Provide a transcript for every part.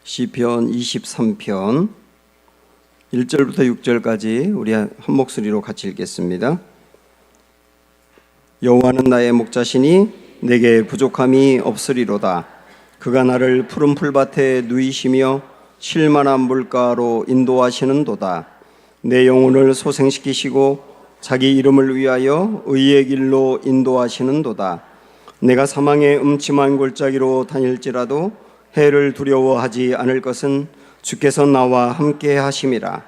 시편 23편 1절부터 6절까지 우리 한 목소리로 같이 읽겠습니다. 여호와는 나의 목자시니 내게 부족함이 없으리로다. 그가 나를 푸른 풀밭에 누이시며 쉴만한 물가로 인도하시는도다. 내 영혼을 소생시키시고 자기 이름을 위하여 의의 길로 인도하시는도다. 내가 사망의 음침한 골짜기로 다닐지라도 해를 두려워하지 않을 것은 주께서 나와 함께 하심이라.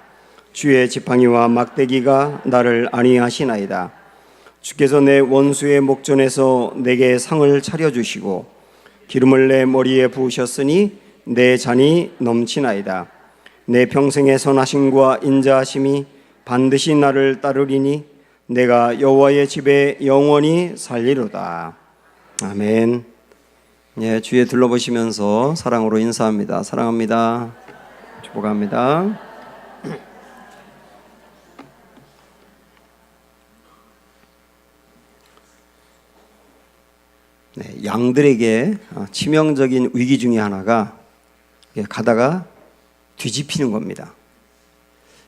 주의 지팡이와 막대기가 나를 안위하시나이다. 주께서 내 원수의 목전에서 내게 상을 차려주시고 기름을 내 머리에 부으셨으니 내 잔이 넘치나이다. 내 평생의 선하심과 인자하심이 반드시 나를 따르리니 내가 여호와의 집에 영원히 살리로다. 아멘. 예, 주위에 둘러보시면서 사랑으로 인사합니다. 사랑합니다. 축복합니다. 네, 양들에게 치명적인 위기 중에 하나가 가다가 뒤집히는 겁니다.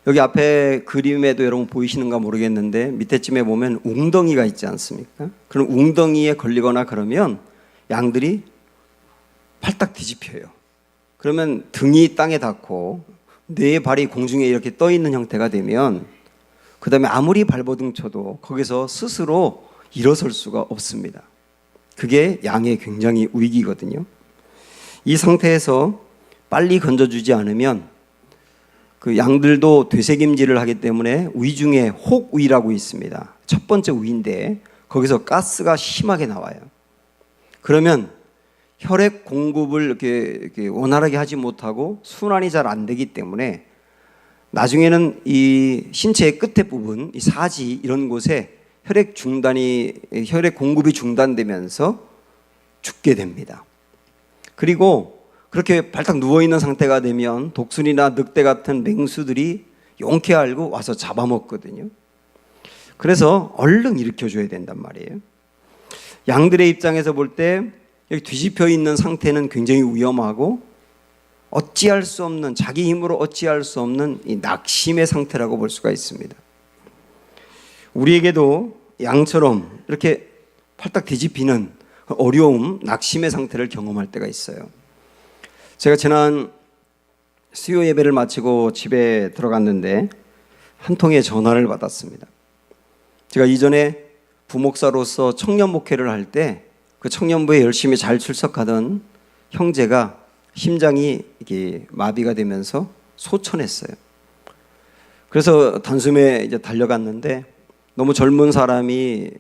여기 앞에 그림에도 여러분 보이시는가 모르겠는데 밑에쯤에 보면 웅덩이가 있지 않습니까? 그런 웅덩이에 걸리거나 그러면 양들이 팔딱 뒤집혀요. 그러면 등이 땅에 닿고 네 발이 공중에 이렇게 떠 있는 형태가 되면 그 다음에 아무리 발버둥 쳐도 거기서 스스로 일어설 수가 없습니다. 그게 양의 굉장히 위기거든요. 이 상태에서 빨리 건져주지 않으면 그 양들도 되새김질을 하기 때문에 위 중에 혹위라고 있습니다. 첫 번째 위인데 거기서 가스가 심하게 나와요. 그러면 혈액 공급을 이렇게 원활하게 하지 못하고 순환이 잘 안 되기 때문에 나중에는 이 신체의 끝에 부분, 이 사지 이런 곳에 혈액 공급이 중단되면서 죽게 됩니다. 그리고 그렇게 발딱 누워있는 상태가 되면 독수리나 늑대 같은 맹수들이 용케 알고 와서 잡아먹거든요. 그래서 얼른 일으켜줘야 된단 말이에요. 양들의 입장에서 볼 때 여기 뒤집혀 있는 상태는 굉장히 위험하고 어찌할 수 없는, 자기 힘으로 어찌할 수 없는 이 낙심의 상태라고 볼 수가 있습니다. 우리에게도 양처럼 이렇게 팔딱 뒤집히는 어려움, 낙심의 상태를 경험할 때가 있어요. 제가 지난 수요 예배를 마치고 집에 들어갔는데 한 통의 전화를 받았습니다. 제가 이전에 부목사로서 청년 목회를 할 때 그 청년부에 열심히 잘 출석하던 형제가 심장이 이게 마비가 되면서 소천했어요. 그래서 단숨에 이제 달려갔는데 너무 젊은 사람이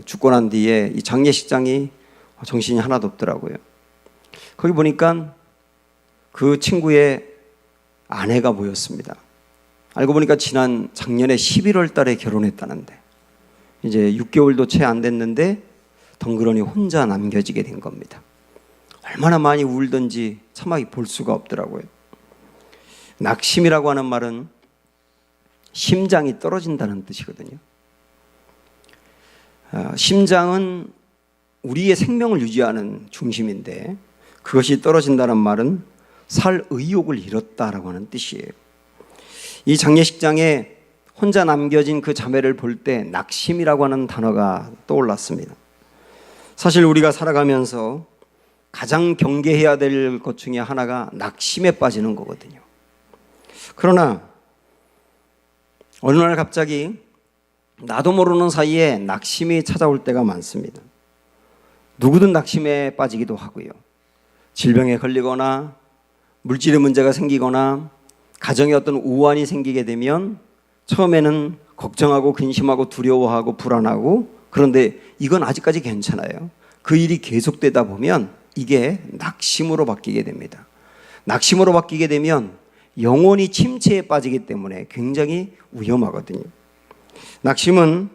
죽고 난 뒤에 이 장례식장이 정신이 하나도 없더라고요. 거기 보니까 그 친구의 아내가 보였습니다. 알고 보니까 작년에 11월 달에 결혼했다는데 이제 6개월도 채 안 됐는데 덩그러니 혼자 남겨지게 된 겁니다. 얼마나 많이 울던지 참하게 볼 수가 없더라고요. 낙심이라고 하는 말은 심장이 떨어진다는 뜻이거든요. 심장은 우리의 생명을 유지하는 중심인데 그것이 떨어진다는 말은 살 의욕을 잃었다라고 하는 뜻이에요. 이 장례식장에 혼자 남겨진 그 자매를 볼 때 낙심이라고 하는 단어가 떠올랐습니다. 사실 우리가 살아가면서 가장 경계해야 될 것 중에 하나가 낙심에 빠지는 거거든요. 그러나 어느 날 갑자기 나도 모르는 사이에 낙심이 찾아올 때가 많습니다. 누구든 낙심에 빠지기도 하고요. 질병에 걸리거나 물질의 문제가 생기거나 가정에 어떤 우환이 생기게 되면 처음에는 걱정하고 근심하고 두려워하고 불안하고 그런데 이건 아직까지 괜찮아요. 그 일이 계속되다 보면 이게 낙심으로 바뀌게 됩니다. 낙심으로 바뀌게 되면 영혼이 침체에 빠지기 때문에 굉장히 위험하거든요. 낙심은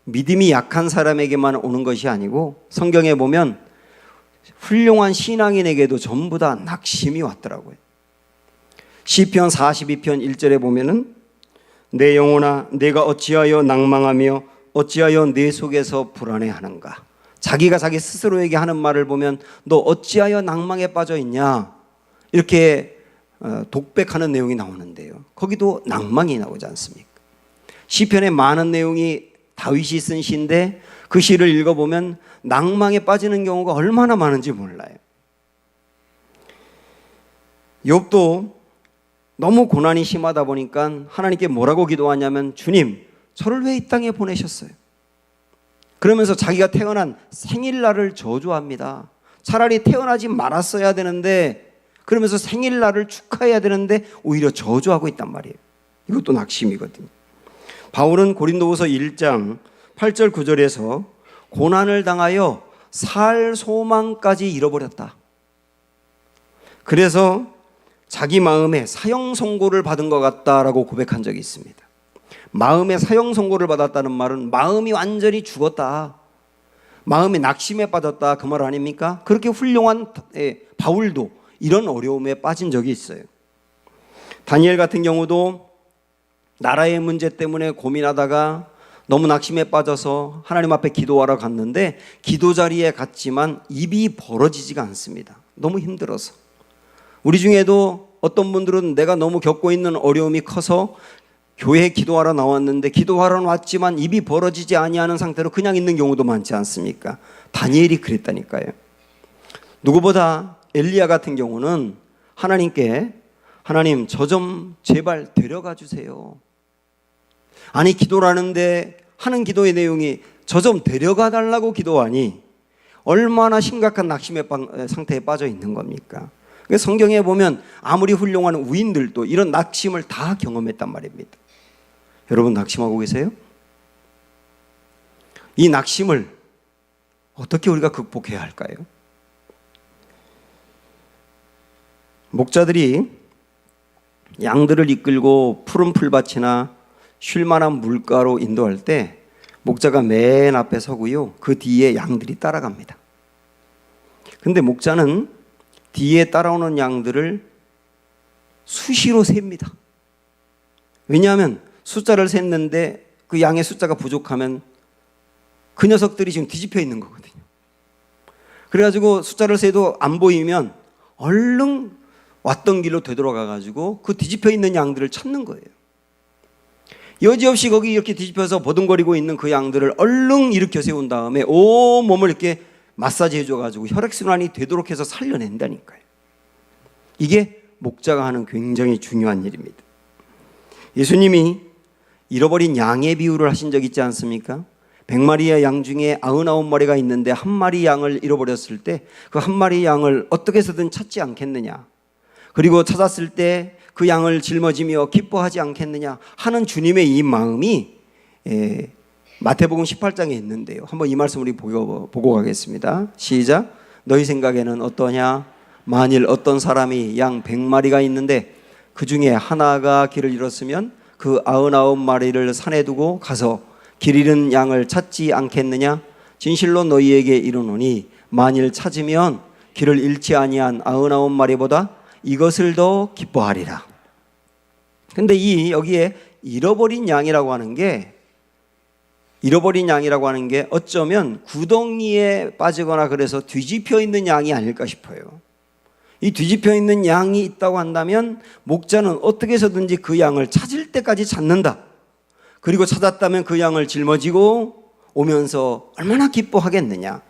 믿음이 약한 사람에게만 오는 것이 아니고 성경에 보면 훌륭한 신앙인에게도 전부 다 낙심이 왔더라고요. 시편 42편 1절에 보면은 내 영혼아 내가 어찌하여 낭망하며 어찌하여 내 속에서 불안해하는가. 자기가 자기 스스로에게 하는 말을 보면 너 어찌하여 낭망에 빠져 있냐. 이렇게 독백하는 내용이 나오는데요. 거기도 낭망이 나오지 않습니까? 시편에 많은 내용이 다윗이 쓴 시인데 그 시를 읽어보면 낭망에 빠지는 경우가 얼마나 많은지 몰라요. 욥도 너무 고난이 심하다 보니까 하나님께 뭐라고 기도하냐면 주님, 저를 왜 이 땅에 보내셨어요? 그러면서 자기가 태어난 생일날을 저주합니다. 차라리 태어나지 말았어야 되는데, 그러면서 생일날을 축하해야 되는데 오히려 저주하고 있단 말이에요. 이것도 낙심이거든요. 바울은 고린도후서 1장 8절 9절에서 고난을 당하여 살 소망까지 잃어버렸다. 그래서 자기 마음에 사형 선고를 받은 것 같다라고 고백한 적이 있습니다. 마음에 사형 선고를 받았다는 말은 마음이 완전히 죽었다, 마음이 낙심에 빠졌다, 그 말 아닙니까? 그렇게 훌륭한 바울도 이런 어려움에 빠진 적이 있어요. 다니엘 같은 경우도 나라의 문제 때문에 고민하다가 너무 낙심에 빠져서 하나님 앞에 기도하러 갔는데 기도 자리에 갔지만 입이 벌어지지가 않습니다. 너무 힘들어서. 우리 중에도 어떤 분들은 내가 너무 겪고 있는 어려움이 커서 교회에 기도하러 나왔는데 기도하러 왔지만 입이 벌어지지 아니하는 상태로 그냥 있는 경우도 많지 않습니까? 다니엘이 그랬다니까요. 누구보다 엘리야 같은 경우는 하나님께 하나님 저 좀 제발 데려가 주세요. 아니 기도를 하는데 하는 기도의 내용이 저 좀 데려가 달라고 기도하니 얼마나 심각한 낙심의 상태에 빠져 있는 겁니까? 성경에 보면 아무리 훌륭한 우인들도 이런 낙심을 다 경험했단 말입니다. 여러분 낙심하고 계세요? 이 낙심을 어떻게 우리가 극복해야 할까요? 목자들이 양들을 이끌고 푸른 풀밭이나 쉴만한 물가로 인도할 때 목자가 맨 앞에 서고요, 그 뒤에 양들이 따라갑니다. 근데 목자는 뒤에 따라오는 양들을 수시로 셉니다. 왜냐하면 숫자를 셌는데 그 양의 숫자가 부족하면 그 녀석들이 지금 뒤집혀 있는 거거든요. 그래가지고 숫자를 세도 안 보이면 얼른 왔던 길로 되돌아가가지고 그 뒤집혀 있는 양들을 찾는 거예요. 여지없이 거기 이렇게 뒤집혀서 버둥거리고 있는 그 양들을 얼른 일으켜 세운 다음에 온 몸을 이렇게 마사지 해줘가지고 혈액순환이 되도록 해서 살려낸다니까요. 이게 목자가 하는 굉장히 중요한 일입니다. 예수님이 잃어버린 양의 비유를 하신 적 있지 않습니까? 100마리의 양 중에 99마리가 있는데 한 마리 양을 잃어버렸을 때 그 한 마리 양을 어떻게 해서든 찾지 않겠느냐, 그리고 찾았을 때 그 양을 짊어지며 기뻐하지 않겠느냐 하는 주님의 이 마음이 마태복음 18장에 있는데요. 한번 이 말씀 우리 보고 가겠습니다. 시작. 너희 생각에는 어떠냐? 만일 어떤 사람이 양 100마리가 있는데 그 중에 하나가 길을 잃었으면 그 99마리를 산에 두고 가서 길 잃은 양을 찾지 않겠느냐? 진실로 너희에게 이르노니 만일 찾으면 길을 잃지 아니한 99마리보다 이것을 더 기뻐하리라. 근데 여기에 잃어버린 양이라고 하는 게 어쩌면 구덩이에 빠지거나 그래서 뒤집혀 있는 양이 아닐까 싶어요. 이 뒤집혀 있는 양이 있다고 한다면 목자는 어떻게 해서든지 그 양을 찾을 때까지 찾는다. 그리고 찾았다면 그 양을 짊어지고 오면서 얼마나 기뻐하겠느냐,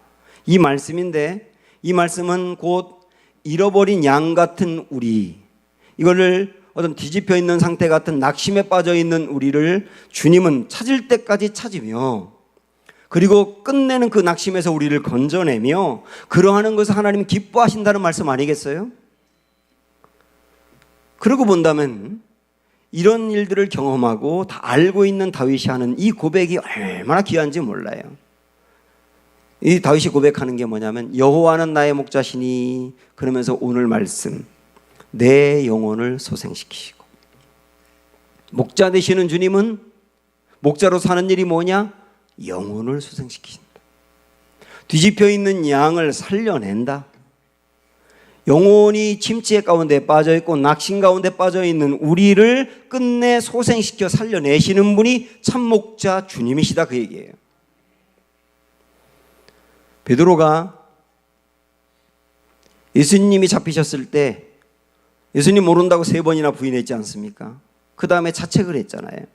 이 말씀인데, 이 말씀은 곧 잃어버린 양 같은 우리, 이거를 어떤 뒤집혀 있는 상태 같은 낙심에 빠져 있는 우리를 주님은 찾을 때까지 찾으며, 그리고 끝내는 그 낙심에서 우리를 건져내며 그러하는 것을 하나님이 기뻐하신다는 말씀 아니겠어요? 그러고 본다면 이런 일들을 경험하고 다 알고 있는 다윗이 하는 이 고백이 얼마나 귀한지 몰라요. 이 다윗이 고백하는 게 뭐냐면 여호와는 나의 목자시니, 그러면서 오늘 말씀 내 영혼을 소생시키시고, 목자 되시는 주님은 목자로 사는 일이 뭐냐? 영혼을 소생시키신다. 뒤집혀 있는 양을 살려낸다. 영혼이 침체 가운데 빠져있고 낙심 가운데 빠져있는 우리를 끝내 소생시켜 살려내시는 분이 참목자 주님이시다, 그 얘기예요. 베드로가 예수님이 잡히셨을 때 예수님 모른다고 3번이나 부인했지 않습니까? 그 다음에 자책을 했잖아요.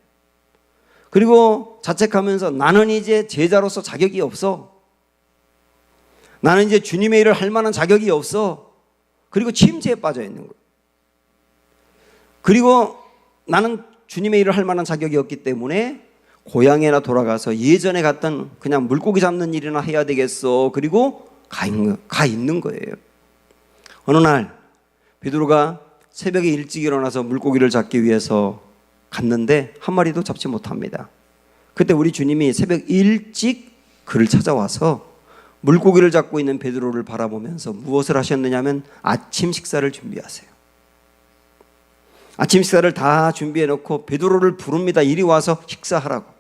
그리고 자책하면서 나는 이제 제자로서 자격이 없어. 나는 이제 주님의 일을 할 만한 자격이 없어. 그리고 침체에 빠져 있는 거예요. 그리고 나는 주님의 일을 할 만한 자격이 없기 때문에 고향에나 돌아가서 예전에 갔던 그냥 물고기 잡는 일이나 해야 되겠어. 그리고 가 있는 거예요. 어느 날 베드로가 새벽에 일찍 일어나서 물고기를 잡기 위해서 갔는데 한 마리도 잡지 못합니다. 그때 우리 주님이 새벽 일찍 그를 찾아와서 물고기를 잡고 있는 베드로를 바라보면서 무엇을 하셨느냐면 아침 식사를 준비하세요. 아침 식사를 다 준비해 놓고 베드로를 부릅니다. 이리 와서 식사하라고.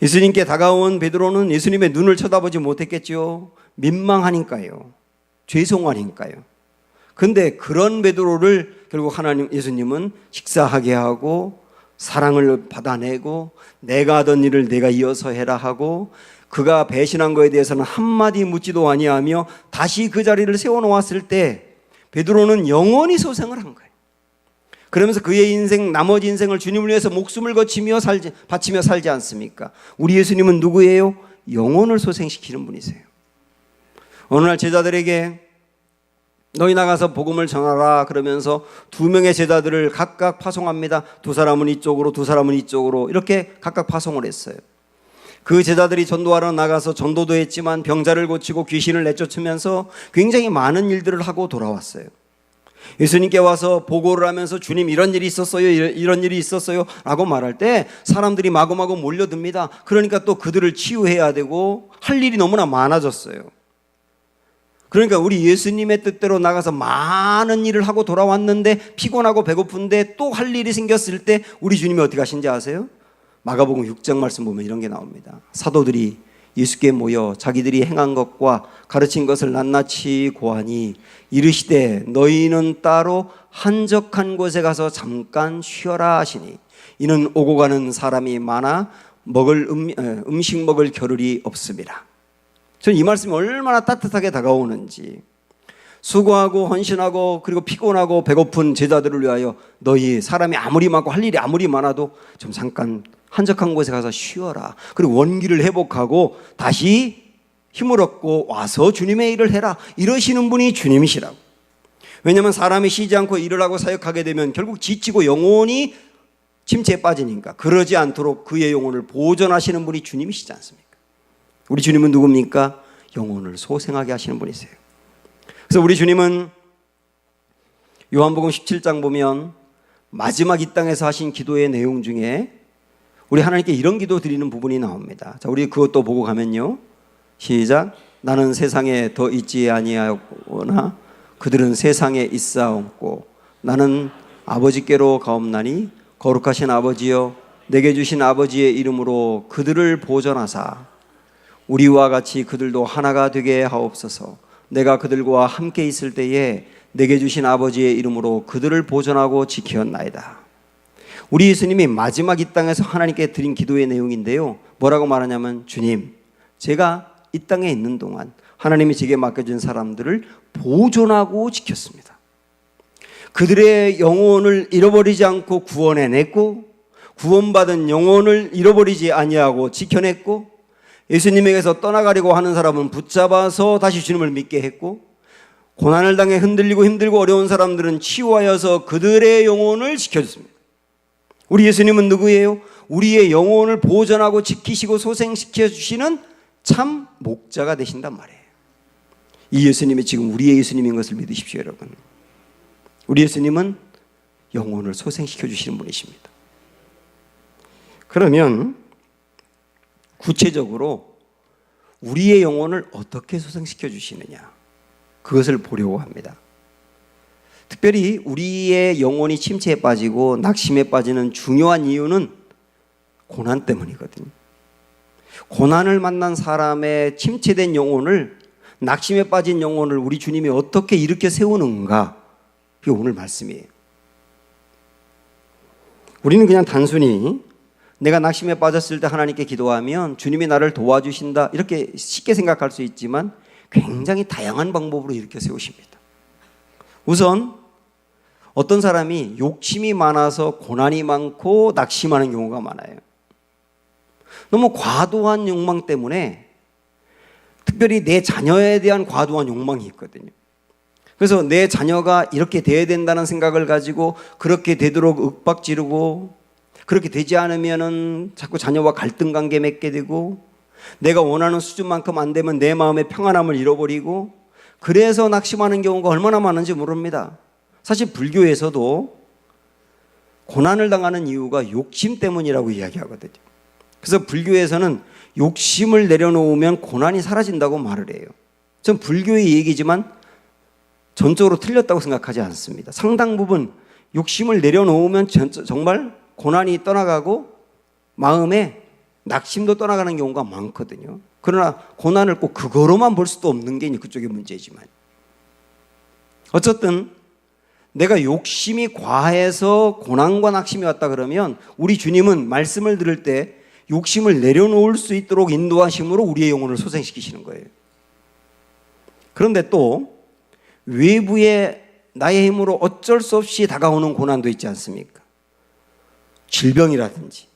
예수님께 다가온 베드로는 예수님의 눈을 쳐다보지 못했겠죠. 민망하니까요. 죄송하니까요. 근데 그런 베드로를 결국 예수님은 식사하게 하고 사랑을 받아내고 내가 하던 일을 내가 이어서 해라 하고 그가 배신한 것에 대해서는 한마디 묻지도 아니하며 다시 그 자리를 세워놓았을 때 베드로는 영원히 소생을 한 거예요. 그러면서 그의 인생, 나머지 인생을 주님을 위해서 목숨을 바치며 살지 않습니까? 우리 예수님은 누구예요? 영혼을 소생시키는 분이세요. 어느 날 제자들에게 너희 나가서 복음을 전하라 그러면서 2명의 제자들을 각각 파송합니다. 2사람은 이쪽으로 2사람은 이쪽으로 이렇게 각각 파송을 했어요. 그 제자들이 전도하러 나가서 전도도 했지만 병자를 고치고 귀신을 내쫓으면서 굉장히 많은 일들을 하고 돌아왔어요. 예수님께 와서 보고를 하면서 주님 이런 일이 있었어요, 이런 일이 있었어요 라고 말할 때 사람들이 마구마구 몰려듭니다. 그러니까 또 그들을 치유해야 되고 할 일이 너무나 많아졌어요. 그러니까 우리 예수님의 뜻대로 나가서 많은 일을 하고 돌아왔는데 피곤하고 배고픈데 또 할 일이 생겼을 때 우리 주님이 어떻게 하신지 아세요? 마가복음 6장 말씀 보면 이런 게 나옵니다. 사도들이 예수께 모여 자기들이 행한 것과 가르친 것을 낱낱이 고하니 이르시되 너희는 따로 한적한 곳에 가서 잠깐 쉬어라 하시니 이는 오고 가는 사람이 많아 음식 먹을 겨를이 없습니다. 저는 이 말씀이 얼마나 따뜻하게 다가오는지, 수고하고 헌신하고 그리고 피곤하고 배고픈 제자들을 위하여 너희 사람이 아무리 많고 할 일이 아무리 많아도 좀 잠깐 한적한 곳에 가서 쉬어라. 그리고 원기를 회복하고 다시 힘을 얻고 와서 주님의 일을 해라. 이러시는 분이 주님이시라고. 왜냐하면 사람이 쉬지 않고 일을 하고 사역하게 되면 결국 지치고 영혼이 침체에 빠지니까 그러지 않도록 그의 영혼을 보존하시는 분이 주님이시지 않습니까? 우리 주님은 누굽니까? 영혼을 소생하게 하시는 분이세요. 그래서 우리 주님은 요한복음 17장 보면 마지막 이 땅에서 하신 기도의 내용 중에 우리 하나님께 이런 기도 드리는 부분이 나옵니다. 자, 우리 그것도 보고 가면요. 시작. 나는 세상에 더 있지 아니하였거나 그들은 세상에 있사옵고 나는 아버지께로 가옵나니 거룩하신 아버지여 내게 주신 아버지의 이름으로 그들을 보존하사 우리와 같이 그들도 하나가 되게 하옵소서. 내가 그들과 함께 있을 때에 내게 주신 아버지의 이름으로 그들을 보존하고 지켰나이다. 우리 예수님이 마지막 이 땅에서 하나님께 드린 기도의 내용인데요. 뭐라고 말하냐면 주님, 제가 이 땅에 있는 동안 하나님이 제게 맡겨준 사람들을 보존하고 지켰습니다. 그들의 영혼을 잃어버리지 않고 구원해냈고 구원받은 영혼을 잃어버리지 아니하고 지켜냈고 예수님에게서 떠나가려고 하는 사람은 붙잡아서 다시 주님을 믿게 했고 고난을 당해 흔들리고 힘들고 어려운 사람들은 치유하여서 그들의 영혼을 지켜줬습니다. 우리 예수님은 누구예요? 우리의 영혼을 보존하고 지키시고 소생시켜 주시는 참 목자가 되신단 말이에요. 이 예수님이 지금 우리의 예수님인 것을 믿으십시오, 여러분. 우리 예수님은 영혼을 소생시켜 주시는 분이십니다. 그러면 구체적으로 우리의 영혼을 어떻게 소생시켜 주시느냐, 그것을 보려고 합니다. 특별히 우리의 영혼이 침체에 빠지고 낙심에 빠지는 중요한 이유는 고난 때문이거든요. 고난을 만난 사람의 침체된 영혼을, 낙심에 빠진 영혼을 우리 주님이 어떻게 일으켜 세우는가, 그게 오늘 말씀이에요. 우리는 그냥 단순히 내가 낙심에 빠졌을 때 하나님께 기도하면 주님이 나를 도와주신다 이렇게 쉽게 생각할 수 있지만 굉장히 다양한 방법으로 일으켜 세우십니다. 우선 어떤 사람이 욕심이 많아서 고난이 많고 낙심하는 경우가 많아요. 너무 과도한 욕망 때문에, 특별히 내 자녀에 대한 과도한 욕망이 있거든요. 그래서 내 자녀가 이렇게 돼야 된다는 생각을 가지고 그렇게 되도록 윽박지르고, 그렇게 되지 않으면은 자꾸 자녀와 갈등 관계 맺게 되고, 내가 원하는 수준만큼 안 되면 내 마음의 평안함을 잃어버리고, 그래서 낙심하는 경우가 얼마나 많은지 모릅니다. 사실 불교에서도 고난을 당하는 이유가 욕심 때문이라고 이야기하거든요. 그래서 불교에서는 욕심을 내려놓으면 고난이 사라진다고 말을 해요. 전 불교의 얘기지만 전적으로 틀렸다고 생각하지 않습니다. 상당 부분 욕심을 내려놓으면 정말 고난이 떠나가고 마음에 낙심도 떠나가는 경우가 많거든요. 그러나 고난을 꼭 그거로만 볼 수도 없는 게 그쪽의 문제지만, 어쨌든 내가 욕심이 과해서 고난과 낙심이 왔다 그러면 우리 주님은 말씀을 들을 때 욕심을 내려놓을 수 있도록 인도하심으로 우리의 영혼을 소생시키시는 거예요. 그런데 또 외부의 나의 힘으로 어쩔 수 없이 다가오는 고난도 있지 않습니까? 질병이라든지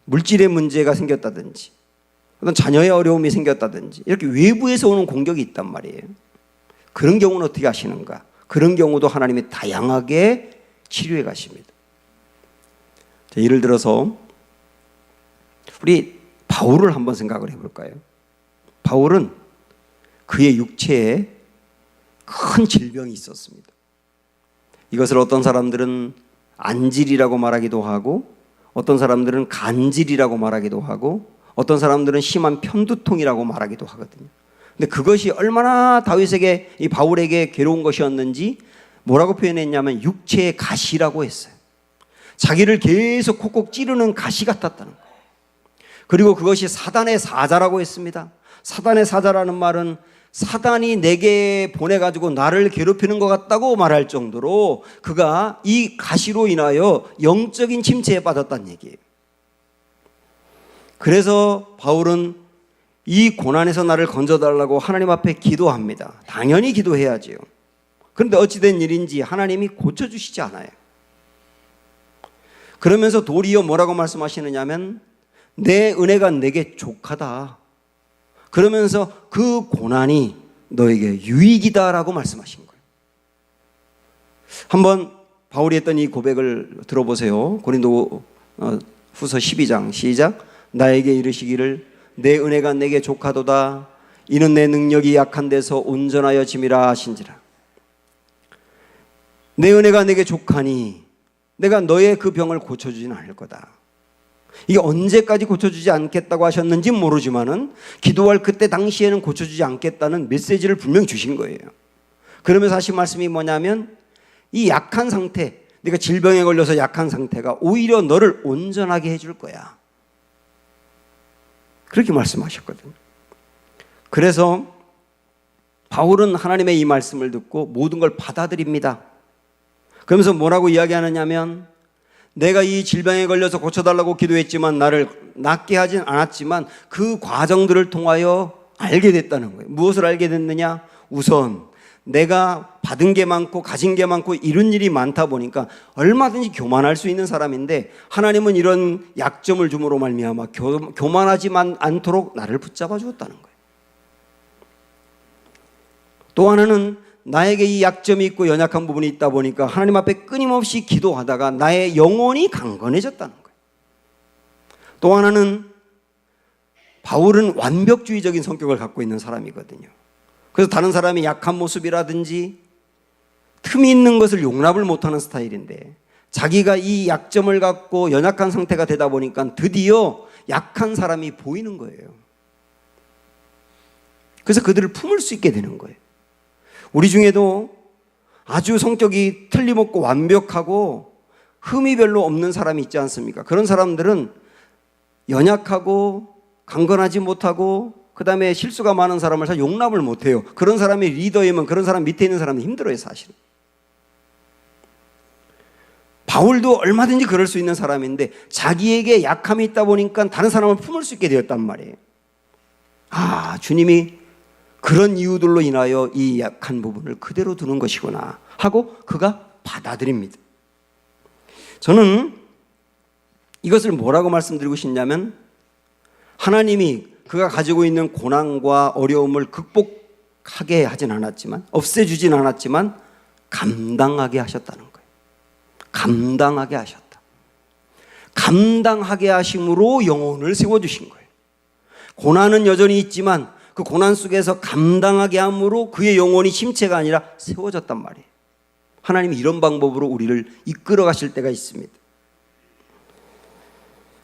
물질의 문제가 생겼다든지 어떤 자녀의 어려움이 생겼다든지 이렇게 외부에서 오는 공격이 있단 말이에요. 그런 경우는 어떻게 하시는가? 그런 경우도 하나님이 다양하게 치료해 가십니다. 자, 예를 들어서 우리 바울을 한번 생각을 해볼까요? 바울은 그의 육체에 큰 질병이 있었습니다. 이것을 어떤 사람들은 안질이라고 말하기도 하고, 어떤 사람들은 간질이라고 말하기도 하고, 어떤 사람들은 심한 편두통이라고 말하기도 하거든요. 근데 그것이 얼마나 다윗에게, 이 바울에게 괴로운 것이었는지 뭐라고 표현했냐면 육체의 가시라고 했어요. 자기를 계속 콕콕 찌르는 가시 같았다는 거예요. 그리고 그것이 사단의 사자라고 했습니다. 사단의 사자라는 말은 사단이 내게 보내가지고 나를 괴롭히는 것 같다고 말할 정도로 그가 이 가시로 인하여 영적인 침체에 빠졌다는 얘기예요. 그래서 바울은 이 고난에서 나를 건져달라고 하나님 앞에 기도합니다. 당연히 기도해야지요. 그런데 어찌된 일인지 하나님이 고쳐주시지 않아요. 그러면서 도리어 뭐라고 말씀하시느냐면 내 은혜가 내게 족하다. 그러면서 그 고난이 너에게 유익이다라고 말씀하신 거예요. 한번 바울이 했던 이 고백을 들어보세요. 고린도 후서 12장 시작. 나에게 이르시기를 내 은혜가 내게 족하도다. 이는 내 능력이 약한 데서 온전하여 짐이라 하신지라. 내 은혜가 내게 족하니 내가 너의 그 병을 고쳐주지는 않을 거다. 이게 언제까지 고쳐주지 않겠다고 하셨는지 모르지만은 기도할 그때 당시에는 고쳐주지 않겠다는 메시지를 분명히 주신 거예요. 그러면서 하신 말씀이 뭐냐면 이 약한 상태, 네가 질병에 걸려서 약한 상태가 오히려 너를 온전하게 해줄 거야. 그렇게 말씀하셨거든요. 그래서 바울은 하나님의 이 말씀을 듣고 모든 걸 받아들입니다. 그러면서 뭐라고 이야기하느냐면 내가 이 질병에 걸려서 고쳐달라고 기도했지만 나를 낫게 하진 않았지만 그 과정들을 통하여 알게 됐다는 거예요. 무엇을 알게 됐느냐? 우선 내가 받은 게 많고 가진 게 많고 이런 일이 많다 보니까 얼마든지 교만할 수 있는 사람인데 하나님은 이런 약점을 줌으로 말미암아 교만하지 않도록 나를 붙잡아 주었다는 거예요. 또 하나는 나에게 이 약점이 있고 연약한 부분이 있다 보니까 하나님 앞에 끊임없이 기도하다가 나의 영혼이 강건해졌다는 거예요. 또 하나는 바울은 완벽주의적인 성격을 갖고 있는 사람이거든요. 그래서 다른 사람이 약한 모습이라든지 틈이 있는 것을 용납을 못하는 스타일인데 자기가 이 약점을 갖고 연약한 상태가 되다 보니까 드디어 약한 사람이 보이는 거예요. 그래서 그들을 품을 수 있게 되는 거예요. 우리 중에도 아주 성격이 틀림없고 완벽하고 흠이 별로 없는 사람이 있지 않습니까? 그런 사람들은 연약하고 강건하지 못하고 그 다음에 실수가 많은 사람을 잘 용납을 못해요. 그런 사람이 리더이면 그런 사람 밑에 있는 사람은 힘들어요, 사실은. 바울도 얼마든지 그럴 수 있는 사람인데 자기에게 약함이 있다 보니까 다른 사람을 품을 수 있게 되었단 말이에요. 아, 주님이 그런 이유들로 인하여 이 약한 부분을 그대로 두는 것이구나 하고 그가 받아들입니다. 저는 이것을 뭐라고 말씀드리고 싶냐면, 하나님이 그가 가지고 있는 고난과 어려움을 극복하게 하진 않았지만, 없애주진 않았지만 감당하게 하셨다는 거예요. 감당하게 하셨다. 감당하게 하심으로 영혼을 세워주신 거예요. 고난은 여전히 있지만 그 고난 속에서 감당하게 함으로 그의 영혼이 심체가 아니라 세워졌단 말이에요. 하나님이 이런 방법으로 우리를 이끌어 가실 때가 있습니다.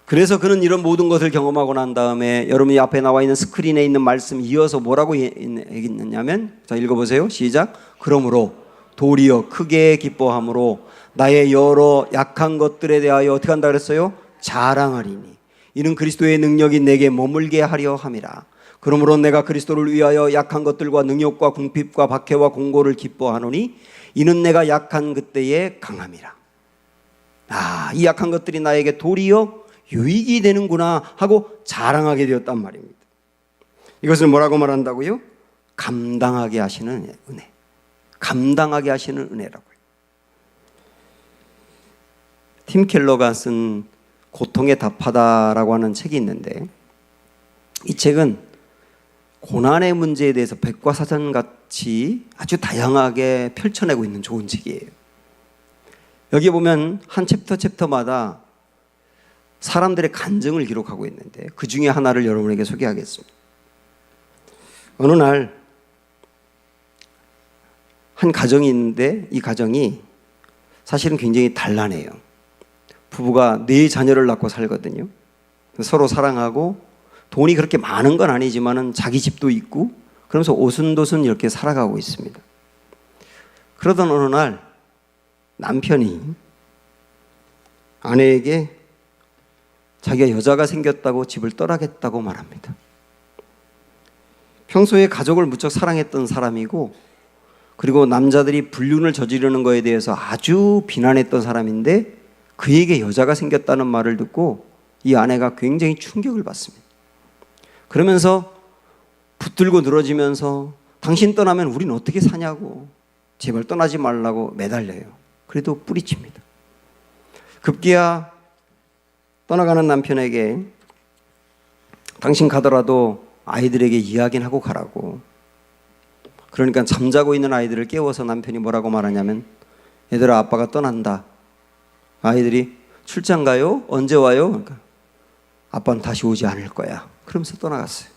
그래서 그는 이런 모든 것을 경험하고 난 다음에, 여러분이 앞에 나와 있는 스크린에 있는 말씀 이어서 뭐라고 얘기했냐면, 자, 읽어보세요. 시작. 그러므로 도리어 크게 기뻐함으로 나의 여러 약한 것들에 대하여 어떻게 한다 그랬어요? 자랑하리니 이는 그리스도의 능력이 내게 머물게 하려 함이라. 그러므로 내가 그리스도를 위하여 약한 것들과 능욕과 궁핍과 박해와 공고를 기뻐하노니 이는 내가 약한 그때에 강함이라. 이 약한 것들이 나에게 도리어 유익이 되는구나 하고 자랑하게 되었단 말입니다. 이것을 뭐라고 말한다고요? 감당하게 하시는 은혜. 감당하게 하시는 은혜라고요. 팀 켈러가 쓴 고통에 답하다라고 하는 책이 있는데, 이 책은 고난의 문제에 대해서 백과사전같이 아주 다양하게 펼쳐내고 있는 좋은 책이에요. 여기 보면 한 챕터마다 사람들의 간증을 기록하고 있는데, 그 중에 하나를 여러분에게 소개하겠습니다. 어느 날 한 가정이 있는데, 이 가정이 사실은 굉장히 단란해요. 부부가 4자녀를 낳고 살거든요. 서로 사랑하고 돈이 그렇게 많은 건 아니지만은 자기 집도 있고, 그러면서 오순도순 이렇게 살아가고 있습니다. 그러던 어느 날 남편이 아내에게 자기가 여자가 생겼다고 집을 떠나겠다고 말합니다. 평소에 가족을 무척 사랑했던 사람이고, 그리고 남자들이 불륜을 저지르는 거에 대해서 아주 비난했던 사람인데, 그에게 여자가 생겼다는 말을 듣고 이 아내가 굉장히 충격을 받습니다. 그러면서 붙들고 늘어지면서 당신 떠나면 우린 어떻게 사냐고, 제발 떠나지 말라고 매달려요. 그래도 뿌리칩니다. 급기야 떠나가는 남편에게 당신 가더라도 아이들에게 이야기는 하고 가라고. 그러니까 잠자고 있는 아이들을 깨워서 남편이 뭐라고 말하냐면, 얘들아, 아빠가 떠난다. 아이들이 출장 가요? 언제 와요? 그러니까 아빠는 다시 오지 않을 거야. 그러면서 떠나갔어요.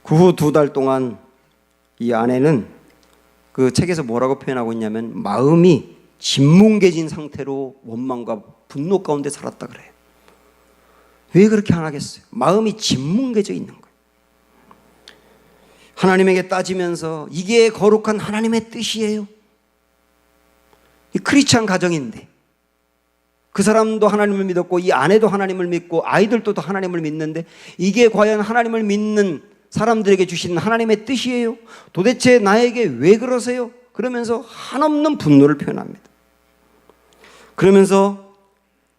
그 후 2달 동안 이 아내는 그 책에서 뭐라고 표현하고 있냐면, 마음이 짓뭉개진 상태로 원망과 분노 가운데 살았다 그래요. 왜 그렇게 안 하겠어요? 마음이 짓뭉개져 있는 거예요. 하나님에게 따지면서 이게 거룩한 하나님의 뜻이에요. 이 크리스찬 가정인데 그 사람도 하나님을 믿었고 이 아내도 하나님을 믿고 아이들도 하나님을 믿는데, 이게 과연 하나님을 믿는 사람들에게 주신 하나님의 뜻이에요? 도대체 나에게 왜 그러세요? 그러면서 한없는 분노를 표현합니다. 그러면서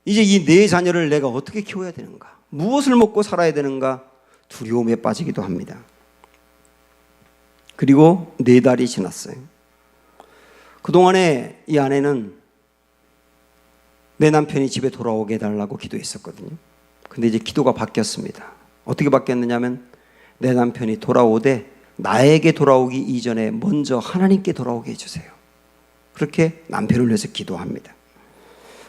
이제 이 4자녀를 내가 어떻게 키워야 되는가, 무엇을 먹고 살아야 되는가 두려움에 빠지기도 합니다. 그리고 4달이 지났어요. 그동안에 이 아내는 내 남편이 집에 돌아오게 해달라고 기도했었거든요. 근데 이제 기도가 바뀌었습니다. 어떻게 바뀌었느냐면, 내 남편이 돌아오되 나에게 돌아오기 이전에 먼저 하나님께 돌아오게 해주세요. 그렇게 남편을 위해서 기도합니다.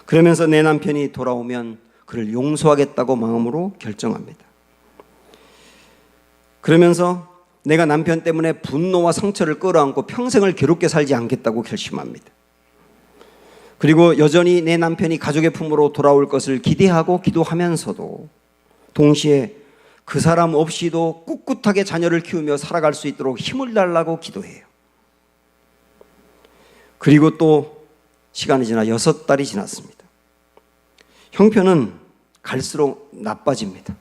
그러면서 내 남편이 돌아오면 그를 용서하겠다고 마음으로 결정합니다. 그러면서 내가 남편 때문에 분노와 상처를 끌어안고 평생을 괴롭게 살지 않겠다고 결심합니다. 그리고 여전히 내 남편이 가족의 품으로 돌아올 것을 기대하고 기도하면서도 동시에 그 사람 없이도 꿋꿋하게 자녀를 키우며 살아갈 수 있도록 힘을 달라고 기도해요. 그리고 또 시간이 지나 6달이 지났습니다. 형편은 갈수록 나빠집니다.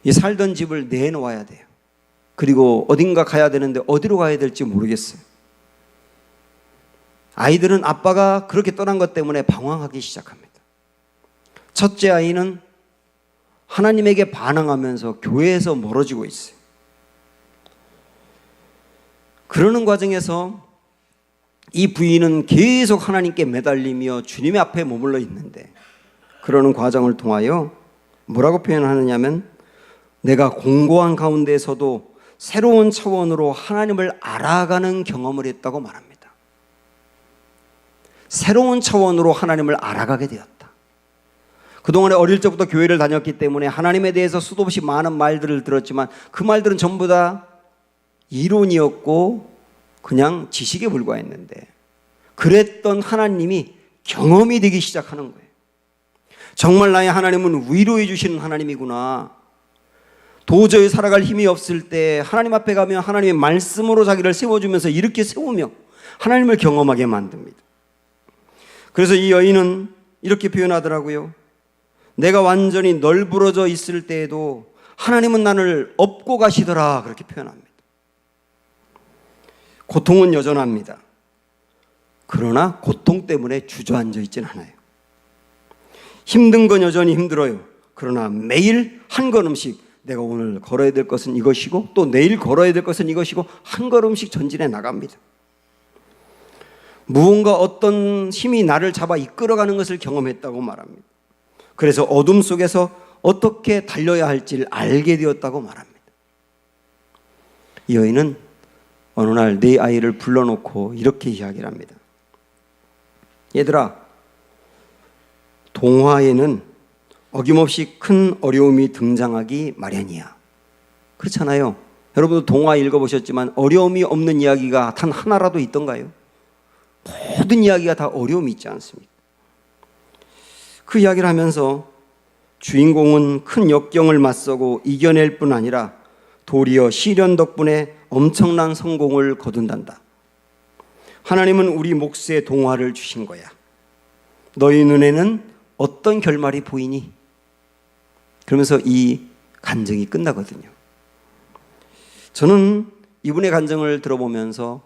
이 살던 집을 내놓아야 돼요. 그리고 어딘가 가야 되는데 어디로 가야 될지 모르겠어요. 아이들은 아빠가 그렇게 떠난 것 때문에 방황하기 시작합니다. 첫째 아이는 하나님에게 반항하면서 교회에서 멀어지고 있어요. 그러는 과정에서 이 부인은 계속 하나님께 매달리며 주님의 앞에 머물러 있는데, 그러는 과정을 통하여 뭐라고 표현하느냐면, 내가 공고한 가운데서도 새로운 차원으로 하나님을 알아가는 경험을 했다고 말합니다. 새로운 차원으로 하나님을 알아가게 되었다. 그동안에 어릴 적부터 교회를 다녔기 때문에 하나님에 대해서 수도 없이 많은 말들을 들었지만 그 말들은 전부 다 이론이었고 그냥 지식에 불과했는데, 그랬던 하나님이 경험이 되기 시작하는 거예요. 정말 나의 하나님은 위로해 주시는 하나님이구나. 도저히 살아갈 힘이 없을 때 하나님 앞에 가면 하나님의 말씀으로 자기를 세워주면서 이렇게 세우며 하나님을 경험하게 만듭니다. 그래서 이 여인은 이렇게 표현하더라고요. 내가 완전히 널브러져 있을 때에도 하나님은 나를 업고 가시더라, 그렇게 표현합니다. 고통은 여전합니다. 그러나 고통 때문에 주저앉아 있지는 않아요. 힘든 건 여전히 힘들어요. 그러나 매일 한 걸음씩, 내가 오늘 걸어야 될 것은 이것이고 또 내일 걸어야 될 것은 이것이고 한 걸음씩 전진해 나갑니다. 무언가 어떤 힘이 나를 잡아 이끌어가는 것을 경험했다고 말합니다. 그래서 어둠 속에서 어떻게 달려야 할지를 알게 되었다고 말합니다. 이 여인은 어느 날 네 아이를 불러놓고 이렇게 이야기를 합니다. 얘들아, 동화에는 어김없이 큰 어려움이 등장하기 마련이야. 그렇잖아요. 여러분도 동화 읽어보셨지만 어려움이 없는 이야기가 단 하나라도 있던가요? 모든 이야기가 다 어려움이 있지 않습니까? 그 이야기를 하면서 주인공은 큰 역경을 맞서고 이겨낼 뿐 아니라 도리어 시련 덕분에 엄청난 성공을 거둔단다. 하나님은 우리 몫의 동화를 주신 거야. 너희 눈에는 어떤 결말이 보이니? 그러면서 이 간증이 끝나거든요. 저는 이분의 간증을 들어보면서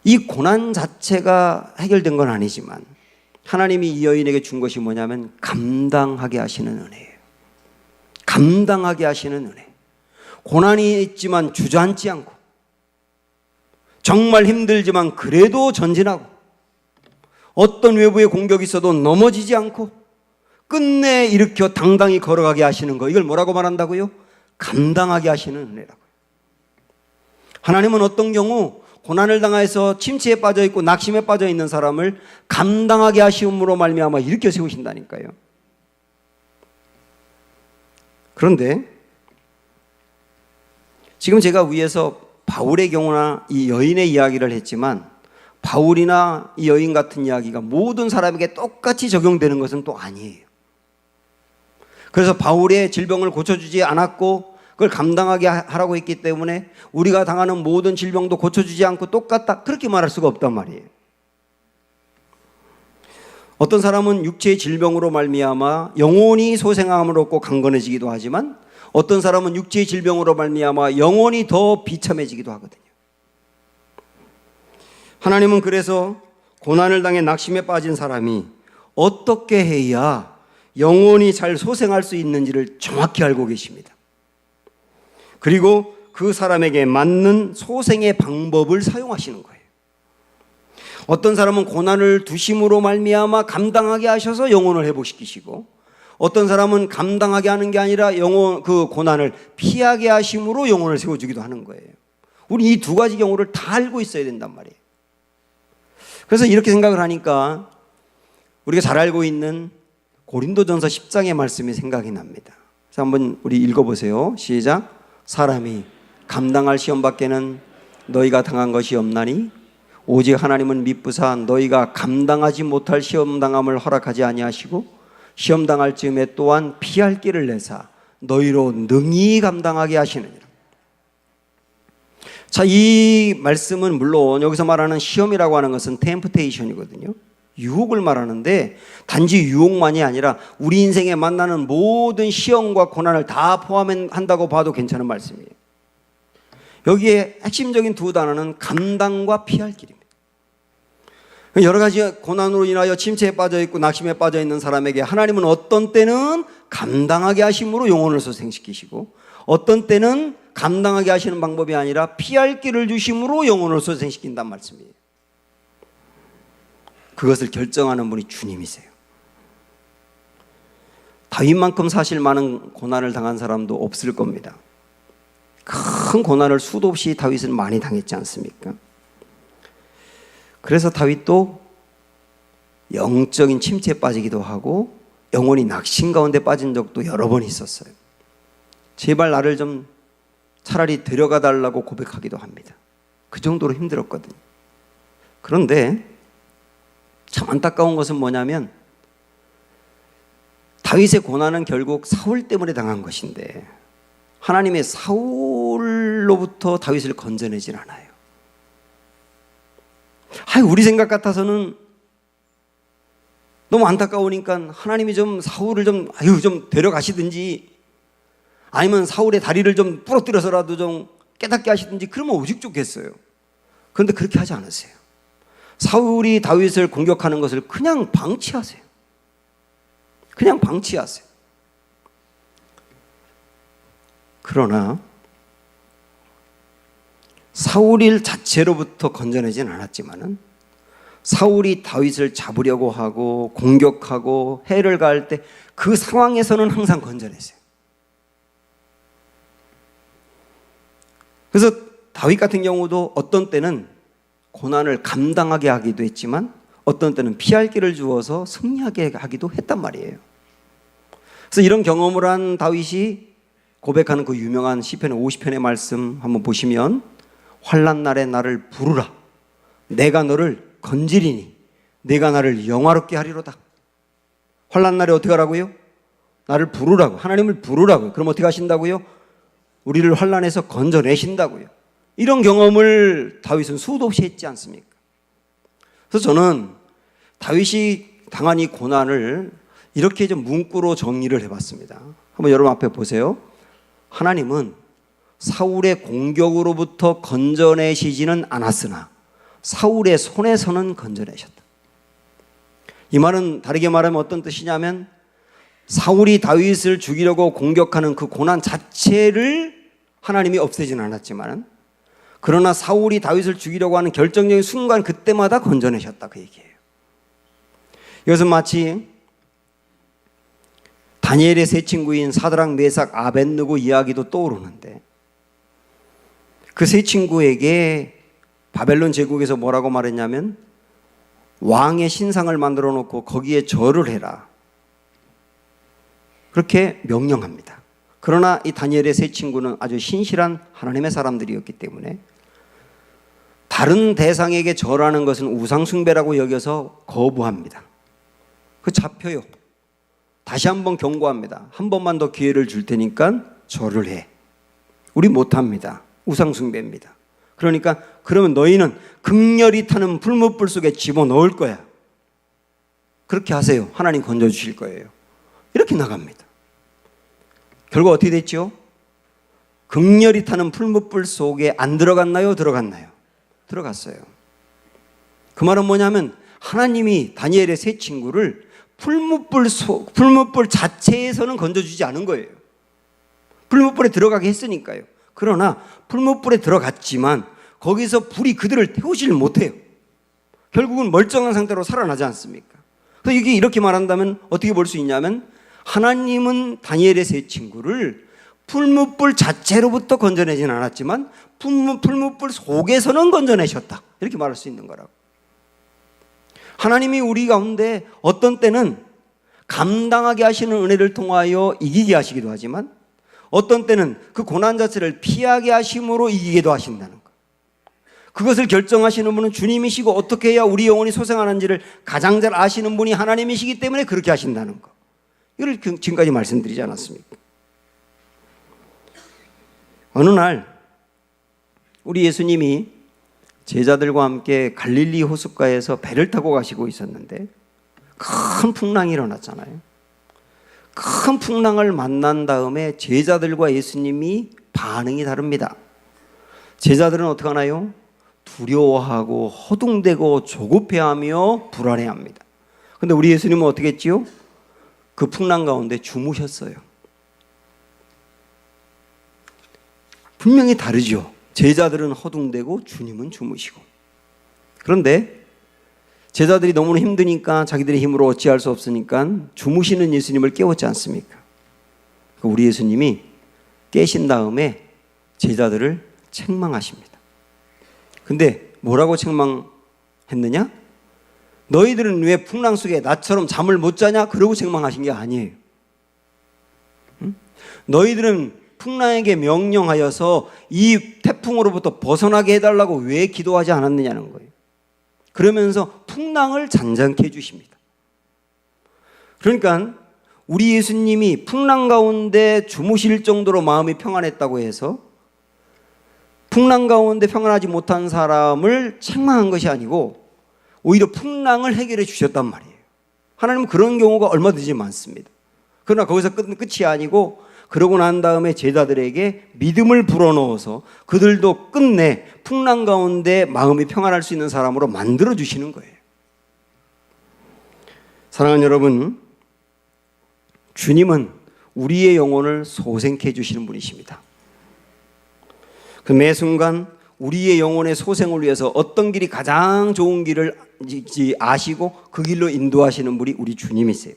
이 고난 자체가 해결된 건 아니지만 하나님이 이 여인에게 준 것이 뭐냐면 감당하게 하시는 은혜예요. 감당하게 하시는 은혜. 고난이 있지만 주저앉지 않고, 정말 힘들지만 그래도 전진하고, 어떤 외부의 공격이 있어도 넘어지지 않고 끝내 일으켜 당당히 걸어가게 하시는 거, 이걸 뭐라고 말한다고요? 감당하게 하시는 은혜라고요. 하나님은 어떤 경우 고난을 당해서 침체에 빠져 있고 낙심에 빠져 있는 사람을 감당하게 하시음으로 말미암아 일으켜 세우신다니까요. 그런데 지금 제가 위에서 바울의 경우나 이 여인의 이야기를 했지만, 바울이나 이 여인 같은 이야기가 모든 사람에게 똑같이 적용되는 것은 또 아니에요. 그래서 바울의 질병을 고쳐주지 않았고 그걸 감당하게 하라고 했기 때문에 우리가 당하는 모든 질병도 고쳐주지 않고 똑같다, 그렇게 말할 수가 없단 말이에요. 어떤 사람은 육체의 질병으로 말미암아 영혼이 소생함을 얻고 강건해지기도 하지만, 어떤 사람은 육체의 질병으로 말미암아 영혼이 더 비참해지기도 하거든요. 하나님은 그래서 고난을 당해 낙심에 빠진 사람이 어떻게 해야 영혼이 잘 소생할 수 있는지를 정확히 알고 계십니다. 그리고 그 사람에게 맞는 소생의 방법을 사용하시는 거예요. 어떤 사람은 고난을 두심으로 말미암아 감당하게 하셔서 영혼을 회복시키시고, 어떤 사람은 감당하게 하는 게 아니라 그 고난을 피하게 하심으로 영혼을 세워주기도 하는 거예요. 우리 이 두 가지 경우를 다 알고 있어야 된단 말이에요. 그래서 이렇게 생각을 하니까 우리가 잘 알고 있는 고린도전서 10장의 말씀이 생각이 납니다. 그래서 한번 우리 읽어보세요. 시작. 사람이 감당할 시험 밖에는 너희가 당한 것이 없나니 오직 하나님은 미쁘사 너희가 감당하지 못할 시험 당함을 허락하지 아니하시고 시험 당할 즈음에 또한 피할 길을 내사 너희로 능히 감당하게 하시느니라. 자, 이 말씀은 물론 여기서 말하는 시험이라고 하는 것은 템프테이션이거든요. 유혹을 말하는데, 단지 유혹만이 아니라 우리 인생에 만나는 모든 시험과 고난을 다 포함한다고 봐도 괜찮은 말씀이에요. 여기에 핵심적인 두 단어는 감당과 피할 길입니다. 여러 가지 고난으로 인하여 침체에 빠져 있고 낙심에 빠져 있는 사람에게 하나님은 어떤 때는 감당하게 하심으로 영혼을 소생시키시고, 어떤 때는 감당하게 하시는 방법이 아니라 피할 길을 주심으로 영혼을 소생시킨단 말씀이에요. 그것을 결정하는 분이 주님이세요. 다윗만큼 사실 많은 고난을 당한 사람도 없을 겁니다. 큰 고난을 수도 없이 다윗은 많이 당했지 않습니까? 그래서 다윗도 영적인 침체에 빠지기도 하고 영혼이 낙심 가운데 빠진 적도 여러 번 있었어요. 제발 나를 좀 차라리 데려가 달라고 고백하기도 합니다. 그 정도로 힘들었거든요. 그런데 참 안타까운 것은 뭐냐면 다윗의 고난은 결국 사울 때문에 당한 것인데 하나님의 사울로부터 다윗을 건져내질 않아요. 우리 생각 같아서는 너무 안타까우니까 하나님이 좀 사울을 좀 데려가시든지 아니면 사울의 다리를 좀 부러뜨려서라도 좀 깨닫게 하시든지 그러면 오직 좋겠어요. 그런데 그렇게 하지 않으세요. 사울이 다윗을 공격하는 것을 그냥 방치하세요. 그냥 방치하세요. 그러나 사울 자체로부터 건져내진 않았지만은 사울이 다윗을 잡으려고 하고 공격하고 해를 가할 때 그 상황에서는 항상 건져내세요. 그래서 다윗 같은 경우도 어떤 때는 고난을 감당하게 하기도 했지만 어떤 때는 피할 길을 주어서 승리하게 하기도 했단 말이에요. 그래서 이런 경험을 한 다윗이 고백하는 그 유명한 시편 50편의 말씀 한번 보시면 환난 날에 나를 부르라 내가 너를 건지리니 내가 나를 영화롭게 하리로다. 환난 날에 어떻게 하라고요? 나를 부르라고, 하나님을 부르라고요. 그럼 어떻게 하신다고요? 우리를 환난에서 건져내신다고요. 이런 경험을 다윗은 수도 없이 했지 않습니까? 그래서 저는 다윗이 당한 이 고난을 이렇게 좀 문구로 정리를 해봤습니다. 한번 여러분 앞에 보세요. 하나님은 사울의 공격으로부터 건져내시지는 않았으나 사울의 손에서는 건져내셨다. 이 말은 다르게 말하면 어떤 뜻이냐면 사울이 다윗을 죽이려고 공격하는 그 고난 자체를 하나님이 없애지는 않았지만 그러나 사울이 다윗을 죽이려고 하는 결정적인 순간 그때마다 건져내셨다 그 얘기예요. 이것은 마치 다니엘의 세 친구인 사드락, 메삭, 아벳느고 이야기도 떠오르는데 그 세 친구에게 바벨론 제국에서 뭐라고 말했냐면 왕의 신상을 만들어 놓고 거기에 절을 해라 그렇게 명령합니다. 그러나 이 다니엘의 세 친구는 아주 신실한 하나님의 사람들이었기 때문에 다른 대상에게 절하는 것은 우상숭배라고 여겨서 거부합니다. 그 잡혀요. 다시 한번 경고합니다. 한 번만 더 기회를 줄 테니까 절을 해. 우리 못합니다. 우상숭배입니다. 그러니까 그러면 너희는 극렬히 타는 불못불 속에 집어넣을 거야. 그렇게 하세요. 하나님 건져주실 거예요. 이렇게 나갑니다. 결국 어떻게 됐죠? 극렬히 타는 풀무불 속에 안 들어갔나요? 들어갔나요? 들어갔어요. 그 말은 뭐냐면 하나님이 다니엘의 세 친구를 풀무불 자체에서는 건져주지 않은 거예요. 풀무불에 들어가게 했으니까요. 그러나 풀무불에 들어갔지만 거기서 불이 그들을 태우질 못해요. 결국은 멀쩡한 상태로 살아나지 않습니까? 그래서 이게 이렇게 말한다면 어떻게 볼 수 있냐면 하나님은 다니엘의 세 친구를 풀무불 자체로부터 건져내진 않았지만 풀무불 속에서는 건져내셨다. 이렇게 말할 수 있는 거라고. 하나님이 우리 가운데 어떤 때는 감당하게 하시는 은혜를 통하여 이기게 하시기도 하지만 어떤 때는 그 고난 자체를 피하게 하심으로 이기게도 하신다는 것. 그것을 결정하시는 분은 주님이시고 어떻게 해야 우리 영혼이 소생하는지를 가장 잘 아시는 분이 하나님이시기 때문에 그렇게 하신다는 것. 이걸 지금까지 말씀드리지 않았습니까? 어느 날 우리 예수님이 제자들과 함께 갈릴리 호숫가에서 배를 타고 가시고 있었는데 큰 풍랑이 일어났잖아요. 큰 풍랑을 만난 다음에 제자들과 예수님이 반응이 다릅니다. 제자들은 어떻게 하나요? 두려워하고 허둥대고 조급해하며 불안해합니다. 그런데 우리 예수님은 어떻게 했지요? 그 풍랑 가운데 주무셨어요. 분명히 다르죠. 제자들은 허둥대고 주님은 주무시고. 그런데 제자들이 너무나 힘드니까 자기들의 힘으로 어찌할 수 없으니까 주무시는 예수님을 깨웠지 않습니까? 우리 예수님이 깨신 다음에 제자들을 책망하십니다. 근데 뭐라고 책망했느냐? 너희들은 왜 풍랑 속에 나처럼 잠을 못 자냐? 그러고 책망하신 게 아니에요. 너희들은 풍랑에게 명령하여서 이 태풍으로부터 벗어나게 해달라고 왜 기도하지 않았느냐는 거예요. 그러면서 풍랑을 잔잔케 해주십니다. 그러니까 우리 예수님이 풍랑 가운데 주무실 정도로 마음이 평안했다고 해서 풍랑 가운데 평안하지 못한 사람을 책망한 것이 아니고 오히려 풍랑을 해결해 주셨단 말이에요. 하나님은 그런 경우가 얼마든지 많습니다. 그러나 거기서 끝이 아니고 그러고 난 다음에 제자들에게 믿음을 불어넣어서 그들도 끝내 풍랑 가운데 마음이 평안할 수 있는 사람으로 만들어 주시는 거예요. 사랑하는 여러분, 주님은 우리의 영혼을 소생케 해주시는 분이십니다. 그 매 순간 우리의 영혼의 소생을 위해서 어떤 길이 가장 좋은 길을 아시고 그 길로 인도하시는 분이 우리 주님이세요.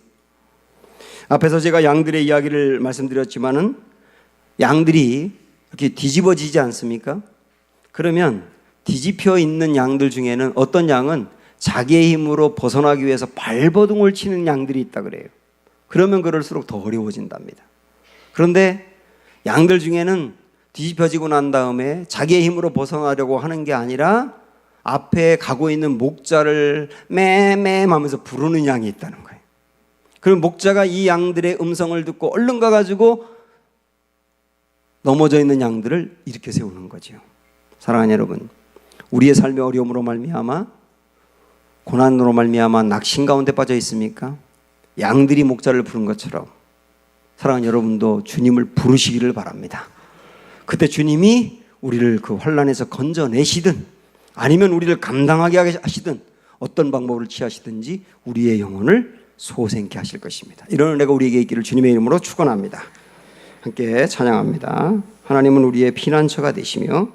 앞에서 제가 양들의 이야기를 말씀드렸지만은 양들이 이렇게 뒤집어지지 않습니까? 그러면 뒤집혀 있는 양들 중에는 어떤 양은 자기의 힘으로 벗어나기 위해서 발버둥을 치는 양들이 있다 그래요. 그러면 그럴수록 더 어려워진답니다. 그런데 양들 중에는 뒤집혀지고 난 다음에 자기의 힘으로 벗어나려고 하는 게 아니라 앞에 가고 있는 목자를 매매 하면서 부르는 양이 있다는 거예요. 그럼 목자가 이 양들의 음성을 듣고 얼른 가가지고 넘어져 있는 양들을 일으켜 세우는 거죠. 사랑하는 여러분, 우리의 삶의 어려움으로 말미암아 고난으로 말미암아 낙심 가운데 빠져 있습니까? 양들이 목자를 부른 것처럼 사랑하는 여러분도 주님을 부르시기를 바랍니다. 그때 주님이 우리를 그 환난에서 건져내시든 아니면 우리를 감당하게 하시든 어떤 방법을 취하시든지 우리의 영혼을 소생케 하실 것입니다. 이런 은혜가 우리에게 있기를 주님의 이름으로 축원합니다. 함께 찬양합니다. 하나님은 우리의 피난처가 되시며